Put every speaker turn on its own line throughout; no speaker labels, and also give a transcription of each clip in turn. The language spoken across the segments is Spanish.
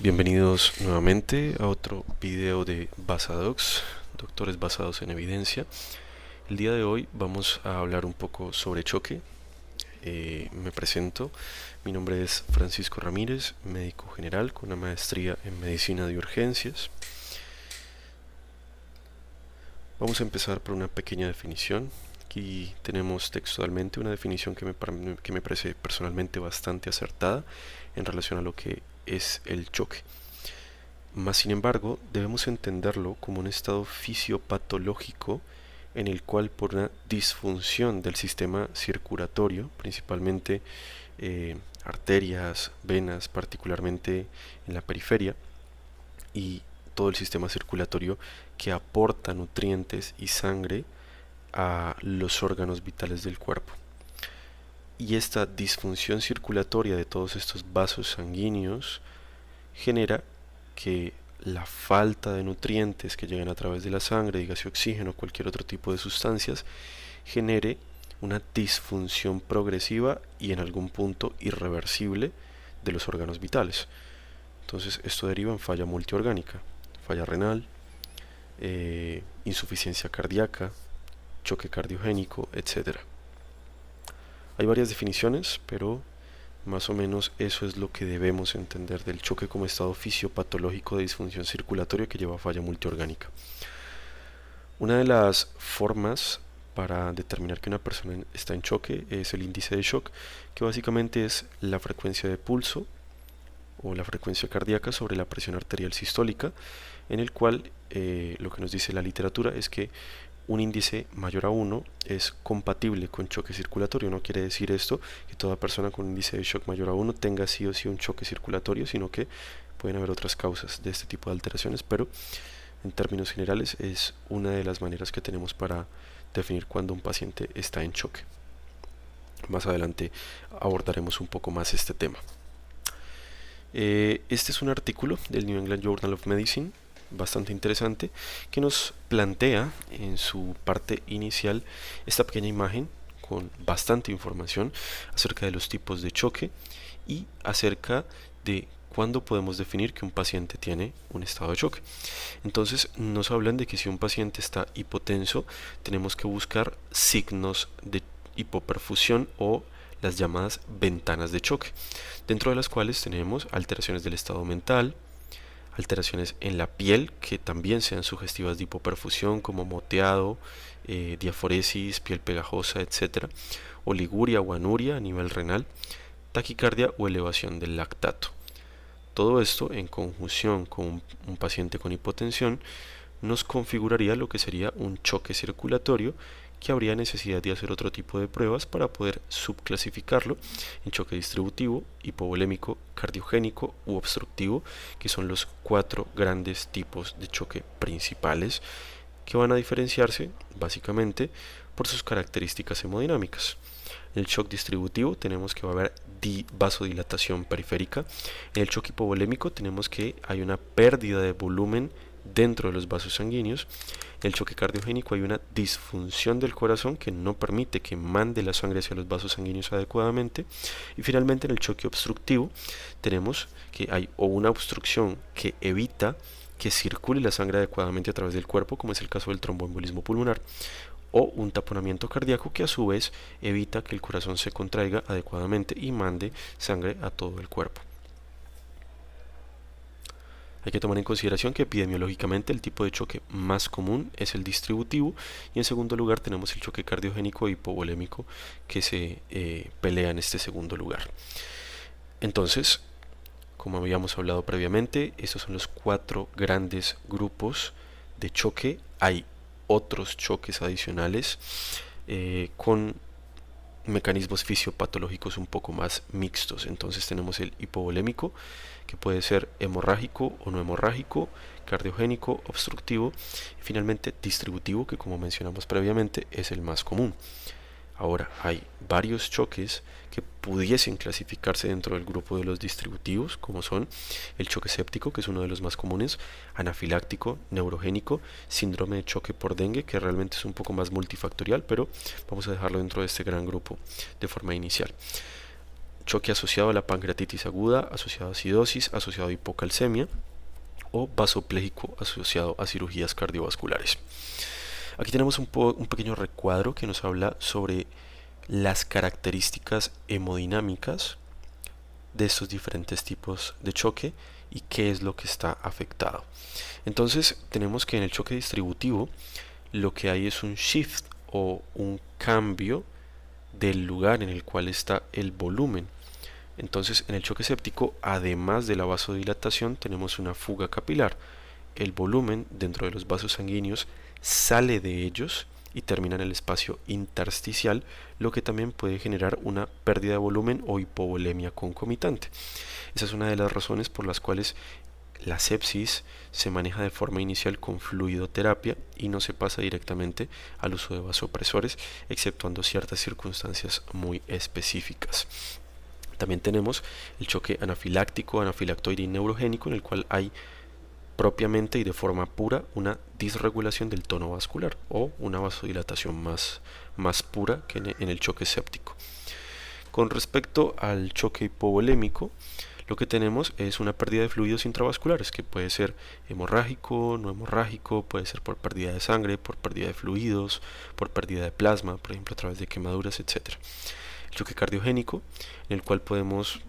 Bienvenidos nuevamente a otro video de Basadocs, doctores basados en evidencia. El día de hoy vamos a hablar un poco sobre choque. Me presento, mi nombre es Francisco Ramírez, médico general con una maestría en medicina de urgencias. Vamos a empezar por una pequeña definición. Aquí tenemos textualmente una definición que me parece personalmente bastante acertada en relación a lo que es el choque. Mas, sin embargo, debemos entenderlo como un estado fisiopatológico en el cual, por una disfunción del sistema circulatorio, principalmente arterias, venas, particularmente en la periferia, y todo el sistema circulatorio que aporta nutrientes y sangre a los órganos vitales del cuerpo. Y esta disfunción circulatoria de todos estos vasos sanguíneos genera que la falta de nutrientes que llegan a través de la sangre, dígase oxígeno o cualquier otro tipo de sustancias, genere una disfunción progresiva y en algún punto irreversible de los órganos vitales. Entonces esto deriva en falla multiorgánica, falla renal, insuficiencia cardíaca, choque cardiogénico, etc. Hay varias definiciones, pero más o menos eso es lo que debemos entender del choque como estado fisiopatológico de disfunción circulatoria que lleva a falla multiorgánica. Una de las formas para determinar que una persona está en choque es el índice de shock, que básicamente es la frecuencia de pulso o la frecuencia cardíaca sobre la presión arterial sistólica, en el cual lo que nos dice la literatura es que un índice mayor a 1 es compatible con choque circulatorio. No quiere decir esto que toda persona con un índice de shock mayor a 1 tenga sí o sí un choque circulatorio, sino que pueden haber otras causas de este tipo de alteraciones, pero en términos generales es una de las maneras que tenemos para definir cuando un paciente está en choque. Más adelante abordaremos un poco más este tema. Este es un artículo del New England Journal of Medicine bastante interesante que nos plantea en su parte inicial esta pequeña imagen con bastante información acerca de los tipos de choque y acerca de cuándo podemos definir que un paciente tiene un estado de choque. Entonces nos hablan de que si un paciente está hipotenso tenemos que buscar signos de hipoperfusión o las llamadas ventanas de choque, dentro de las cuales tenemos alteraciones del estado mental, alteraciones en la piel que también sean sugestivas de hipoperfusión como moteado, diaforesis, piel pegajosa, etc. Oliguria o anuria a nivel renal, taquicardia o elevación del lactato. Todo esto en conjunción con un paciente con hipotensión nos configuraría lo que sería un choque circulatorio, que habría necesidad de hacer otro tipo de pruebas para poder subclasificarlo en choque distributivo, hipovolémico, cardiogénico u obstructivo, que son los 4 grandes tipos de choque principales que van a diferenciarse básicamente por sus características hemodinámicas. En el shock distributivo tenemos que va a haber vasodilatación periférica. En el choque hipovolémico tenemos que hay una pérdida de volumen dentro de los vasos sanguíneos. En el choque cardiogénico hay una disfunción del corazón que no permite que mande la sangre hacia los vasos sanguíneos adecuadamente. Y finalmente en el choque obstructivo tenemos que hay o una obstrucción que evita que circule la sangre adecuadamente a través del cuerpo, como es el caso del tromboembolismo pulmonar, o un taponamiento cardíaco que a su vez evita que el corazón se contraiga adecuadamente y mande sangre a todo el cuerpo. Hay que tomar en consideración que epidemiológicamente el tipo de choque más común es el distributivo, y en segundo lugar tenemos el choque cardiogénico e hipovolémico que se pelea en este segundo lugar. Entonces, como habíamos hablado previamente, estos son los 4 grandes grupos de choque. Hay otros choques adicionales con mecanismos fisiopatológicos un poco más mixtos. Entonces tenemos el hipovolémico, que puede ser hemorrágico o no hemorrágico, cardiogénico, obstructivo, y finalmente distributivo, que como mencionamos previamente es el más común. Ahora, hay varios choques que pudiesen clasificarse dentro del grupo de los distributivos, como son el choque séptico, que es uno de los más comunes, anafiláctico, neurogénico, síndrome de choque por dengue, que realmente es un poco más multifactorial, pero vamos a dejarlo dentro de este gran grupo de forma inicial. choque asociado a la pancreatitis aguda, asociado a acidosis, asociado a hipocalcemia o vasopléjico asociado a cirugías cardiovasculares. Aquí tenemos un pequeño recuadro que nos habla sobre las características hemodinámicas de estos diferentes tipos de choque y qué es lo que está afectado. Entonces tenemos que en el choque distributivo lo que hay es un shift o un cambio del lugar en el cual está el volumen. Entonces en el choque séptico, además de la vasodilatación, tenemos una fuga capilar. El volumen dentro de los vasos sanguíneos sale de ellos y termina en el espacio intersticial, lo que también puede generar una pérdida de volumen o hipovolemia concomitante. Esa es una de las razones por las cuales la sepsis se maneja de forma inicial con fluidoterapia y no se pasa directamente al uso de vasopresores, exceptuando ciertas circunstancias muy específicas. También tenemos el choque anafiláctico, anafilactoide y neurogénico, en el cual hay propiamente y de forma pura una disregulación del tono vascular o una vasodilatación más pura que en el choque séptico. Con respecto al choque hipovolémico, lo que tenemos es una pérdida de fluidos intravasculares, que puede ser hemorrágico, no hemorrágico, puede ser por pérdida de sangre, por pérdida de fluidos, por pérdida de plasma, por ejemplo a través de quemaduras, etc. El choque cardiogénico, en el cual podemos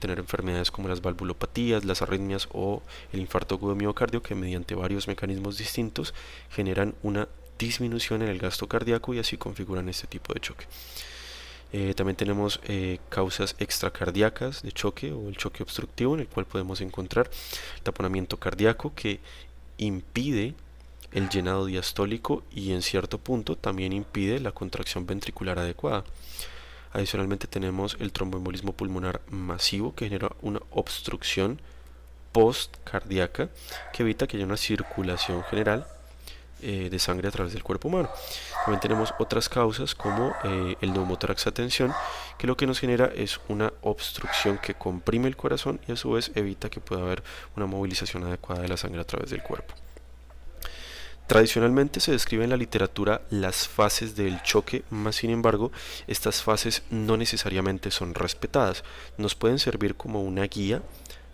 tener enfermedades como las valvulopatías, las arritmias o el infarto agudo de miocardio, que mediante varios mecanismos distintos generan una disminución en el gasto cardíaco y así configuran este tipo de choque. También tenemos causas extracardíacas de choque o el choque obstructivo, en el cual podemos encontrar taponamiento cardíaco que impide el llenado diastólico y en cierto punto también impide la contracción ventricular adecuada. Adicionalmente tenemos el tromboembolismo pulmonar masivo, que genera una obstrucción postcardíaca que evita que haya una circulación general de sangre a través del cuerpo humano. También tenemos otras causas como el neumotórax a tensión, que lo que nos genera es una obstrucción que comprime el corazón y a su vez evita que pueda haber una movilización adecuada de la sangre a través del cuerpo. Tradicionalmente se describe en la literatura las fases del choque, mas sin embargo, estas fases no necesariamente son respetadas. Nos pueden servir como una guía,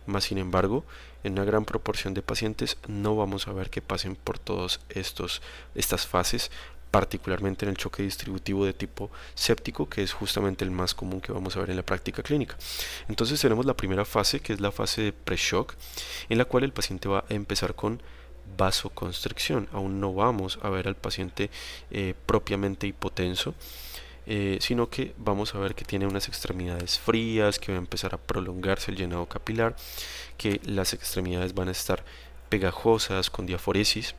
mas sin embargo, en una gran proporción de pacientes no vamos a ver que pasen por todas estas fases, particularmente en el choque distributivo de tipo séptico, que es justamente el más común que vamos a ver en la práctica clínica. Entonces tenemos la primera fase, que es la fase de pre-shock, en la cual el paciente va a empezar con vasoconstricción. Aún no vamos a ver al paciente propiamente hipotenso, sino que vamos a ver que tiene unas extremidades frías, que va a empezar a prolongarse el llenado capilar, que las extremidades van a estar pegajosas con diaforesis.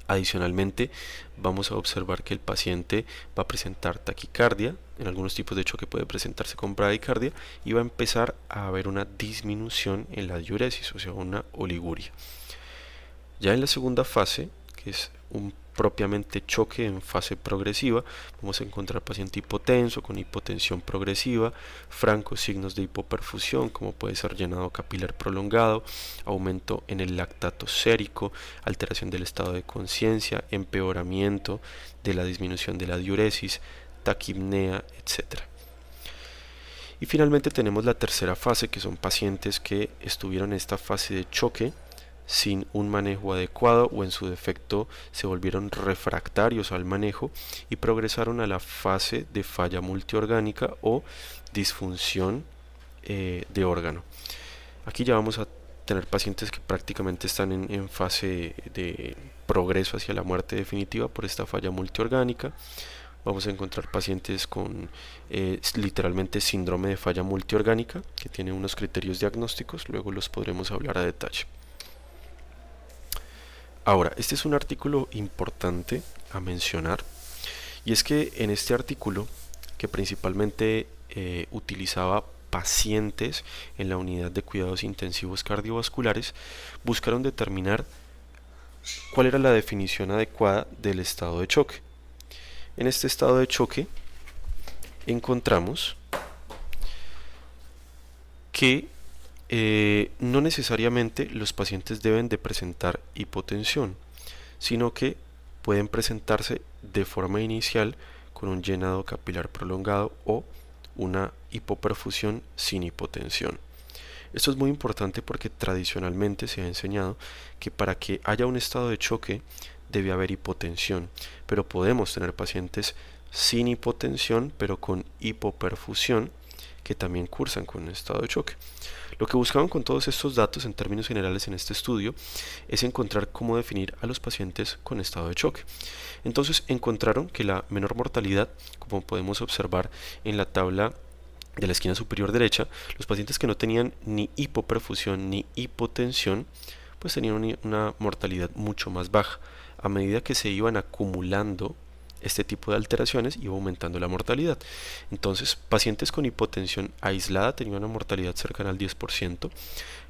Adicionalmente, vamos a observar que el paciente va a presentar taquicardia, en algunos tipos de choque puede presentarse con bradicardia y va a empezar a haber una disminución en la diuresis, o sea, una oliguria. Ya en la segunda fase, que es un propiamente choque en fase progresiva, vamos a encontrar paciente hipotenso con hipotensión progresiva, francos signos de hipoperfusión como puede ser llenado capilar prolongado, aumento en el lactato sérico, alteración del estado de conciencia, empeoramiento de la disminución de la diuresis, taquipnea, etc. Y finalmente tenemos la tercera fase, que son pacientes que estuvieron en esta fase de choque sin un manejo adecuado o en su defecto se volvieron refractarios al manejo y progresaron a la fase de falla multiorgánica o disfunción de órgano. Aquí ya vamos a tener pacientes que prácticamente están en fase de progreso hacia la muerte definitiva por esta falla multiorgánica. Vamos a encontrar pacientes con literalmente síndrome de falla multiorgánica, que tiene unos criterios diagnósticos, luego los podremos hablar a detalle. Ahora, este es un artículo importante a mencionar, y es que en este artículo, que principalmente utilizaba pacientes en la unidad de cuidados intensivos cardiovasculares, buscaron determinar cuál era la definición adecuada del estado de choque. En este estado de choque encontramos que no necesariamente los pacientes deben de presentar hipotensión, sino que pueden presentarse de forma inicial con un llenado capilar prolongado o una hipoperfusión sin hipotensión. Esto es muy importante porque tradicionalmente se ha enseñado que para que haya un estado de choque debe haber hipotensión, pero podemos tener pacientes sin hipotensión pero con hipoperfusión que también cursan con un estado de choque. Lo que buscaban con todos estos datos en términos generales en este estudio es encontrar cómo definir a los pacientes con estado de choque. Entonces encontraron que la menor mortalidad, como podemos observar en la tabla de la esquina superior derecha, los pacientes que no tenían ni hipoperfusión ni hipotensión, pues tenían una mortalidad mucho más baja. A medida que se iban acumulando este tipo de alteraciones, iba aumentando la mortalidad. Entonces, pacientes con hipotensión aislada tenían una mortalidad cercana al 10%.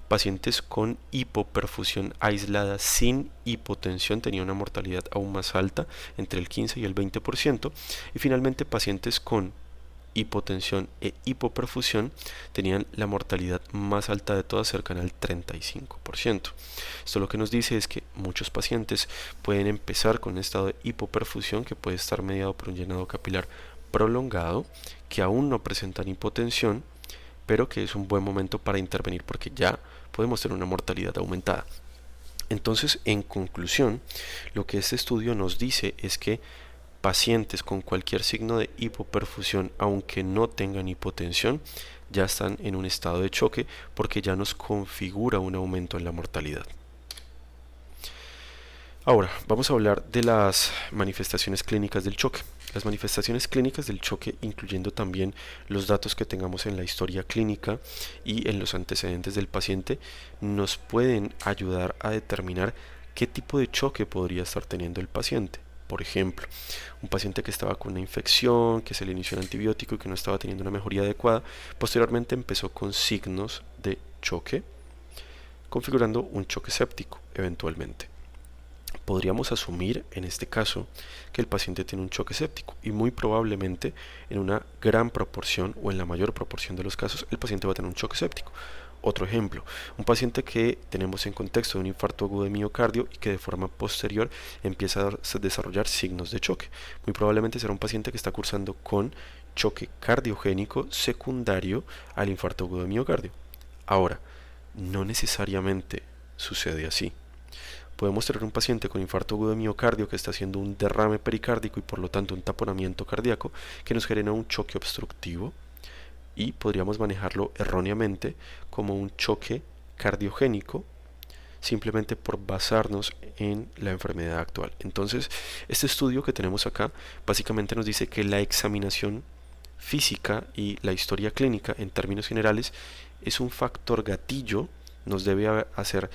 Pacientes con hipoperfusión aislada sin hipotensión tenían una mortalidad aún más alta, entre el 15 y el 20%. Y finalmente, pacientes con hipotensión e hipoperfusión tenían la mortalidad más alta de todas, cercana al 35%. Esto lo que nos dice es que muchos pacientes pueden empezar con un estado de hipoperfusión que puede estar mediado por un llenado capilar prolongado, que aún no presentan hipotensión, pero que es un buen momento para intervenir porque ya podemos tener una mortalidad aumentada. Entonces, en conclusión, lo que este estudio nos dice es que pacientes con cualquier signo de hipoperfusión, aunque no tengan hipotensión, ya están en un estado de choque porque ya nos configura un aumento en la mortalidad. Ahora, vamos a hablar de las manifestaciones clínicas del choque. Las manifestaciones clínicas del choque, incluyendo también los datos que tengamos en la historia clínica y en los antecedentes del paciente, nos pueden ayudar a determinar qué tipo de choque podría estar teniendo el paciente. Por ejemplo, un paciente que estaba con una infección, que se le inició un antibiótico y que no estaba teniendo una mejoría adecuada, posteriormente empezó con signos de choque, configurando un choque séptico eventualmente. Podríamos asumir en este caso que el paciente tiene un choque séptico y muy probablemente en una gran proporción o en la mayor proporción de los casos el paciente va a tener un choque séptico. Otro ejemplo, un paciente que tenemos en contexto de un infarto agudo de miocardio y que de forma posterior empieza a desarrollar signos de choque. Muy probablemente será un paciente que está cursando con choque cardiogénico secundario al infarto agudo de miocardio. Ahora, no necesariamente sucede así. Podemos tener un paciente con infarto agudo de miocardio que está haciendo un derrame pericárdico y por lo tanto un taponamiento cardíaco que nos genera un choque obstructivo y podríamos manejarlo erróneamente como un choque cardiogénico simplemente por basarnos en la enfermedad actual. Entonces, este estudio que tenemos acá básicamente nos dice que la examinación física y la historia clínica en términos generales es un factor gatillo, nos debe hacer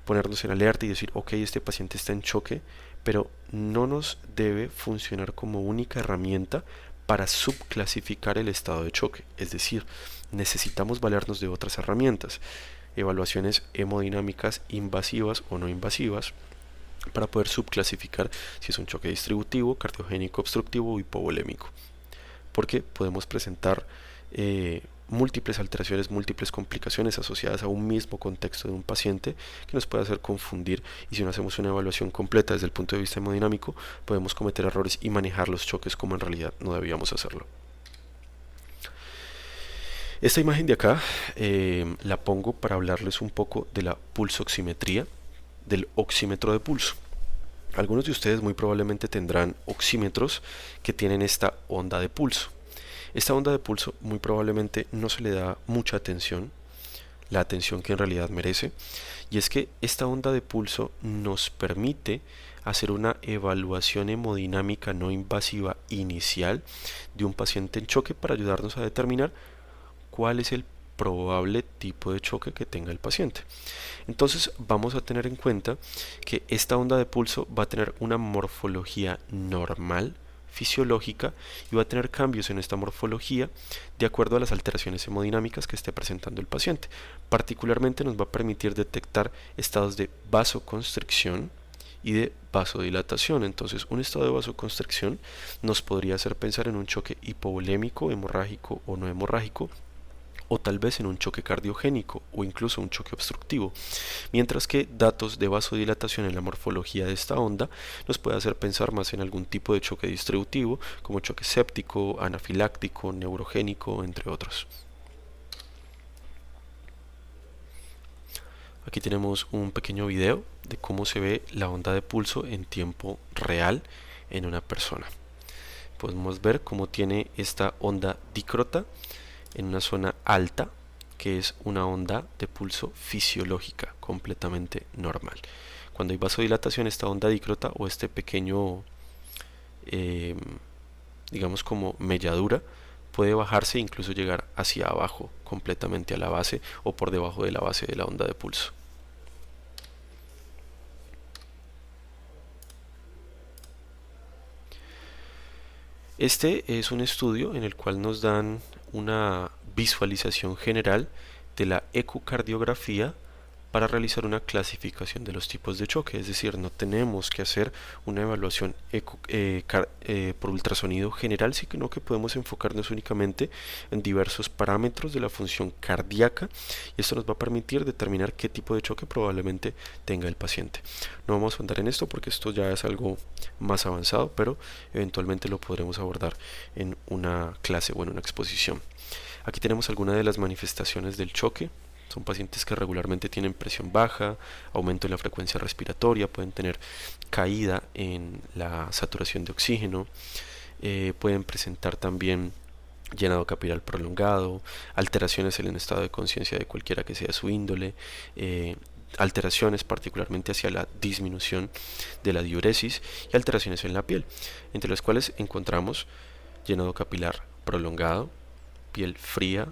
ponernos en alerta y decir, ok, este paciente está en choque, pero no nos debe funcionar como única herramienta para subclasificar el estado de choque. Es decir, necesitamos valernos de otras herramientas, evaluaciones hemodinámicas invasivas o no invasivas, para poder subclasificar si es un choque distributivo, cardiogénico obstructivo o hipovolémico. Porque podemos presentar múltiples alteraciones, múltiples complicaciones asociadas a un mismo contexto de un paciente que nos puede hacer confundir, y si no hacemos una evaluación completa desde el punto de vista hemodinámico podemos cometer errores y manejar los choques como en realidad no debíamos hacerlo. Esta imagen de acá la pongo para hablarles un poco de la pulsoximetría, del oxímetro de pulso. Algunos de ustedes muy probablemente tendrán oxímetros que tienen esta onda de pulso. Esta onda de pulso muy probablemente no se le da mucha atención, la atención que en realidad merece, y es que esta onda de pulso nos permite hacer una evaluación hemodinámica no invasiva inicial de un paciente en choque para ayudarnos a determinar cuál es el probable tipo de choque que tenga el paciente. Entonces vamos a tener en cuenta que esta onda de pulso va a tener una morfología normal, fisiológica, y va a tener cambios en esta morfología de acuerdo a las alteraciones hemodinámicas que esté presentando el paciente. Particularmente nos va a permitir detectar estados de vasoconstricción y de vasodilatación. Entonces, un estado de vasoconstricción nos podría hacer pensar en un choque hipovolémico, hemorrágico o no hemorrágico, o tal vez en un choque cardiogénico o incluso un choque obstructivo, mientras que datos de vasodilatación en la morfología de esta onda nos puede hacer pensar más en algún tipo de choque distributivo, como choque séptico, anafiláctico, neurogénico, entre otros. Aquí tenemos un pequeño video de cómo se ve la onda de pulso en tiempo real en una persona. Podemos ver cómo tiene esta onda dícrota en una zona alta, que es una onda de pulso fisiológica completamente normal. Cuando hay vasodilatación, esta onda dícrota o este pequeño, digamos como melladura, puede bajarse e incluso llegar hacia abajo completamente a la base o por debajo de la base de la onda de pulso. Este es un estudio en el cual nos dan una visualización general de la ecocardiografía para realizar una clasificación de los tipos de choque, es decir, no tenemos que hacer una evaluación por ultrasonido general, sino que podemos enfocarnos únicamente en diversos parámetros de la función cardíaca y esto nos va a permitir determinar qué tipo de choque probablemente tenga el paciente. No vamos a andar en esto porque esto ya es algo más avanzado, pero eventualmente lo podremos abordar en una clase o en una exposición. Aquí tenemos algunas de las manifestaciones del choque. Son pacientes que regularmente tienen presión baja, aumento en la frecuencia respiratoria, pueden tener caída en la saturación de oxígeno, pueden presentar también llenado capilar prolongado, alteraciones en el estado de conciencia de cualquiera que sea su índole, alteraciones particularmente hacia la disminución de la diuresis y alteraciones en la piel, entre las cuales encontramos llenado capilar prolongado, piel fría,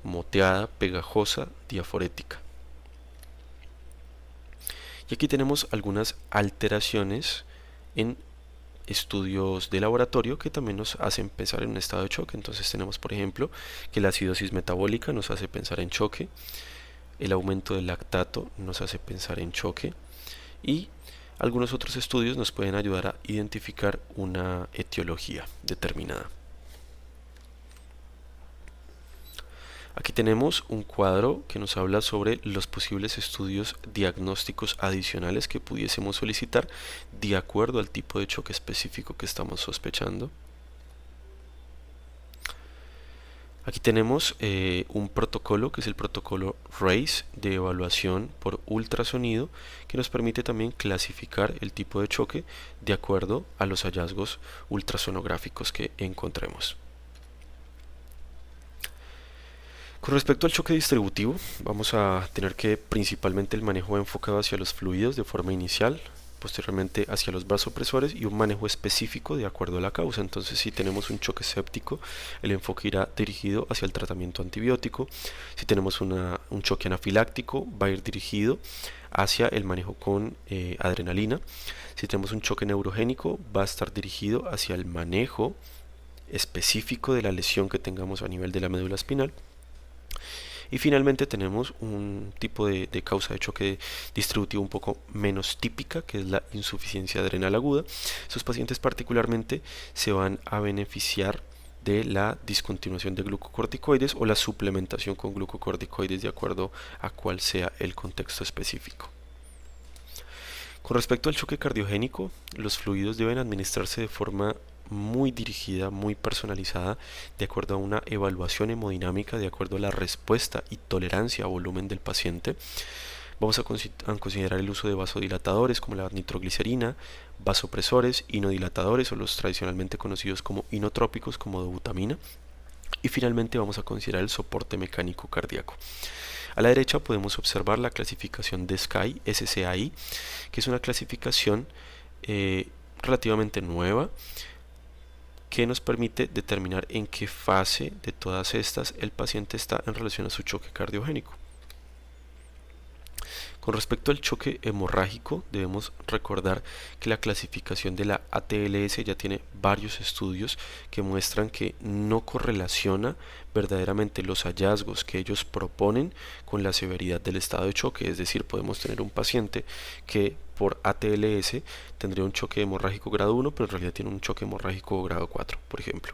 moteada, pegajosa, diaforética. Y aquí tenemos algunas alteraciones en estudios de laboratorio que también nos hacen pensar en un estado de choque. Entonces tenemos, por ejemplo, que la acidosis metabólica nos hace pensar en choque, el aumento del lactato nos hace pensar en choque y algunos otros estudios nos pueden ayudar a identificar una etiología determinada. Aquí tenemos un cuadro que nos habla sobre los posibles estudios diagnósticos adicionales que pudiésemos solicitar de acuerdo al tipo de choque específico que estamos sospechando. Aquí tenemos un protocolo que es el protocolo RACE de evaluación por ultrasonido que nos permite también clasificar el tipo de choque de acuerdo a los hallazgos ultrasonográficos que encontremos. Con respecto al choque distributivo, vamos a tener que principalmente el manejo enfocado hacia los fluidos de forma inicial, posteriormente hacia los vasopresores y un manejo específico de acuerdo a la causa. Entonces, si tenemos un choque séptico, el enfoque irá dirigido hacia el tratamiento antibiótico. Si tenemos un choque anafiláctico, va a ir dirigido hacia el manejo con adrenalina. Si tenemos un choque neurogénico, va a estar dirigido hacia el manejo específico de la lesión que tengamos a nivel de la médula espinal. Y finalmente tenemos un tipo de causa de choque distributivo un poco menos típica, que es la insuficiencia adrenal aguda. Estos pacientes particularmente se van a beneficiar de la discontinuación de glucocorticoides o la suplementación con glucocorticoides de acuerdo a cuál sea el contexto específico. Con respecto al choque cardiogénico, los fluidos deben administrarse de forma muy dirigida, muy personalizada, de acuerdo a una evaluación hemodinámica, de acuerdo a la respuesta y tolerancia a volumen del paciente. Vamos a considerar el uso de vasodilatadores como la nitroglicerina, vasopresores, inodilatadores o los tradicionalmente conocidos como inotrópicos como dobutamina. Y finalmente vamos a considerar el soporte mecánico cardíaco. A la derecha podemos observar la clasificación de SCAI, que es una clasificación relativamente nueva, que nos permite determinar en qué fase de todas estas el paciente está en relación a su choque cardiogénico. Con respecto al choque hemorrágico, debemos recordar que la clasificación de la ATLS ya tiene varios estudios que muestran que no correlaciona verdaderamente los hallazgos que ellos proponen con la severidad del estado de choque. Es decir, podemos tener un paciente que por ATLS tendría un choque hemorrágico grado 1, pero en realidad tiene un choque hemorrágico grado 4, por ejemplo.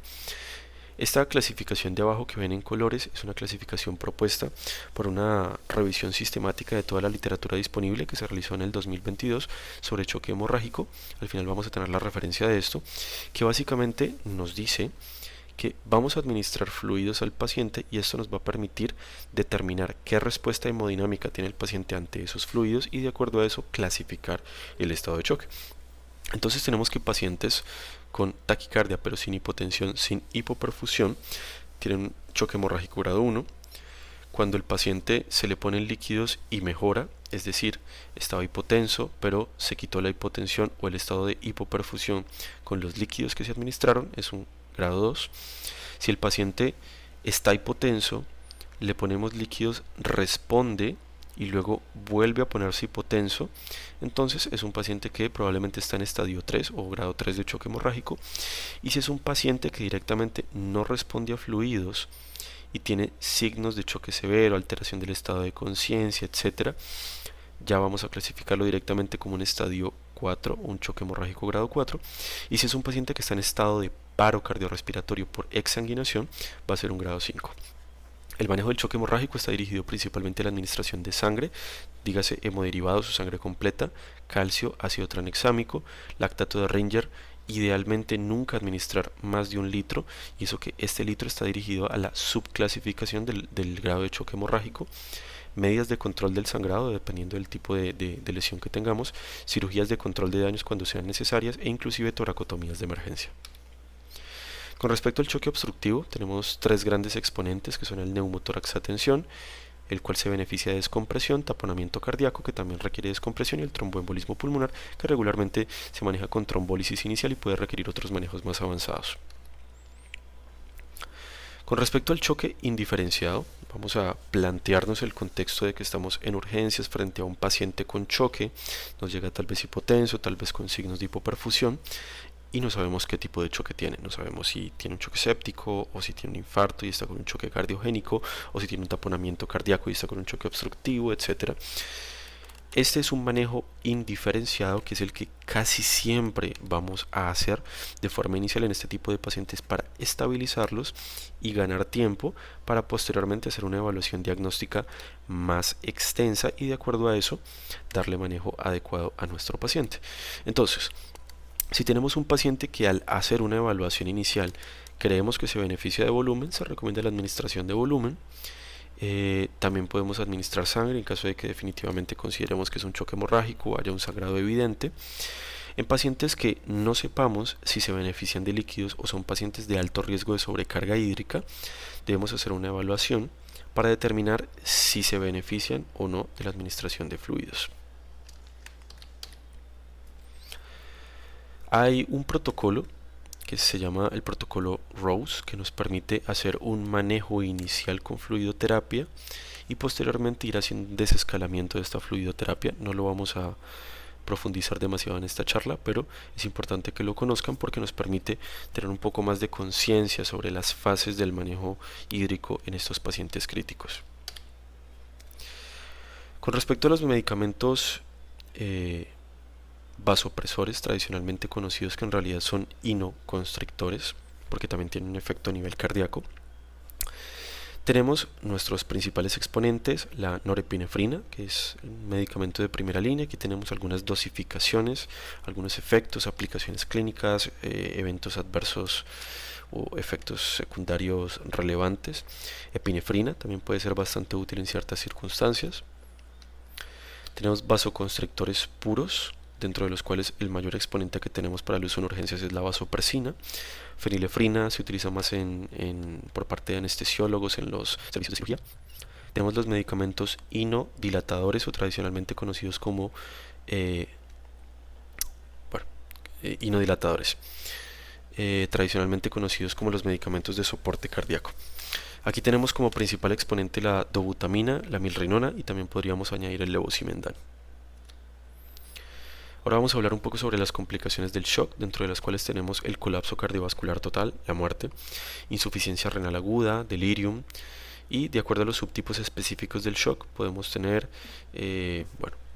Esta clasificación de abajo que ven en colores es una clasificación propuesta por una revisión sistemática de toda la literatura disponible que se realizó en el 2022 sobre choque hemorrágico. Al final vamos a tener la referencia de esto, que básicamente nos dice que vamos a administrar fluidos al paciente y esto nos va a permitir determinar qué respuesta hemodinámica tiene el paciente ante esos fluidos y de acuerdo a eso clasificar el estado de choque. Entonces tenemos que pacientes con taquicardia pero sin hipotensión, sin hipoperfusión, tienen choque hemorrágico grado 1. Cuando el paciente se le ponen líquidos y mejora, es decir, estaba hipotenso pero se quitó la hipotensión o el estado de hipoperfusión con los líquidos que se administraron, es un grado 2. Si el paciente está hipotenso, le ponemos líquidos, responde y luego vuelve a ponerse hipotenso, entonces es un paciente que probablemente está en estadio 3 o grado 3 de choque hemorrágico. Y si es un paciente que directamente no responde a fluidos y tiene signos de choque severo, alteración del estado de conciencia, etcétera, ya vamos a clasificarlo directamente como un estadio 4 o un choque hemorrágico grado 4. Y si es un paciente que está en estado de paro cardiorrespiratorio por exsanguinación, va a ser un grado 5. El manejo del choque hemorrágico está dirigido principalmente a la administración de sangre, dígase hemoderivados o sangre completa, calcio, ácido tranexámico, lactato de Ringer, idealmente nunca administrar más de 1 litro, y eso que este litro está dirigido a la subclasificación del grado de choque hemorrágico, medidas de control del sangrado dependiendo del tipo de lesión que tengamos, cirugías de control de daños cuando sean necesarias e inclusive toracotomías de emergencia. Con respecto al choque obstructivo, tenemos 3 grandes exponentes que son el neumotórax a tensión, el cual se beneficia de descompresión, taponamiento cardíaco que también requiere descompresión y el tromboembolismo pulmonar que regularmente se maneja con trombólisis inicial y puede requerir otros manejos más avanzados. Con respecto al choque indiferenciado, vamos a plantearnos el contexto de que estamos en urgencias frente a un paciente con choque, nos llega tal vez hipotenso, tal vez con signos de hipoperfusión, y no sabemos qué tipo de choque tiene, no sabemos si tiene un choque séptico o si tiene un infarto y está con un choque cardiogénico o si tiene un taponamiento cardíaco y está con un choque obstructivo, etc. Este es un manejo indiferenciado que es el que casi siempre vamos a hacer de forma inicial en este tipo de pacientes para estabilizarlos y ganar tiempo para posteriormente hacer una evaluación diagnóstica más extensa y de acuerdo a eso darle manejo adecuado a nuestro paciente. Entonces, si tenemos un paciente que al hacer una evaluación inicial creemos que se beneficia de volumen, se recomienda la administración de volumen. También podemos administrar sangre en caso de que definitivamente consideremos que es un choque hemorrágico o haya un sangrado evidente. En pacientes que no sepamos si se benefician de líquidos o son pacientes de alto riesgo de sobrecarga hídrica, debemos hacer una evaluación para determinar si se benefician o no de la administración de fluidos. Hay un protocolo que se llama el protocolo ROSE que nos permite hacer un manejo inicial con fluidoterapia y posteriormente ir haciendo un desescalamiento de esta fluidoterapia. No lo vamos a profundizar demasiado en esta charla, pero es importante que lo conozcan porque nos permite tener un poco más de conciencia sobre las fases del manejo hídrico en estos pacientes críticos. Con respecto a los medicamentos vasopresores tradicionalmente conocidos, que en realidad son inoconstrictores porque también tienen un efecto a nivel cardíaco, tenemos nuestros principales exponentes, la norepinefrina, que es un medicamento de primera línea. Aquí tenemos algunas dosificaciones, algunos efectos, aplicaciones clínicas, eventos adversos o efectos secundarios relevantes. Epinefrina también puede ser bastante útil en ciertas circunstancias. Tenemos vasoconstrictores puros, dentro de los cuales el mayor exponente que tenemos para el uso en urgencias es la vasopresina. Fenilefrina se utiliza más por parte de anestesiólogos en los servicios de cirugía. Tenemos los medicamentos inodilatadores o tradicionalmente conocidos como inodilatadores, tradicionalmente conocidos como los medicamentos de soporte cardíaco. Aquí tenemos como principal exponente la dobutamina, la milrinona y también podríamos añadir el levosimendan. Ahora vamos a hablar un poco sobre las complicaciones del shock, dentro de las cuales tenemos el colapso cardiovascular total, la muerte, insuficiencia renal aguda, delirium, y de acuerdo a los subtipos específicos del shock podemos tener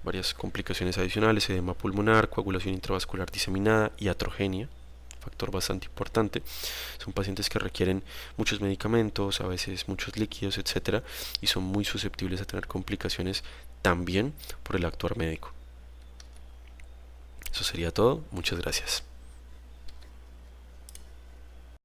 varias complicaciones adicionales: edema pulmonar, coagulación intravascular diseminada, iatrogenia, factor bastante importante. Son pacientes que requieren muchos medicamentos, a veces muchos líquidos, etcétera, y son muy susceptibles a tener complicaciones también por el actuar médico. Eso sería todo. Muchas gracias.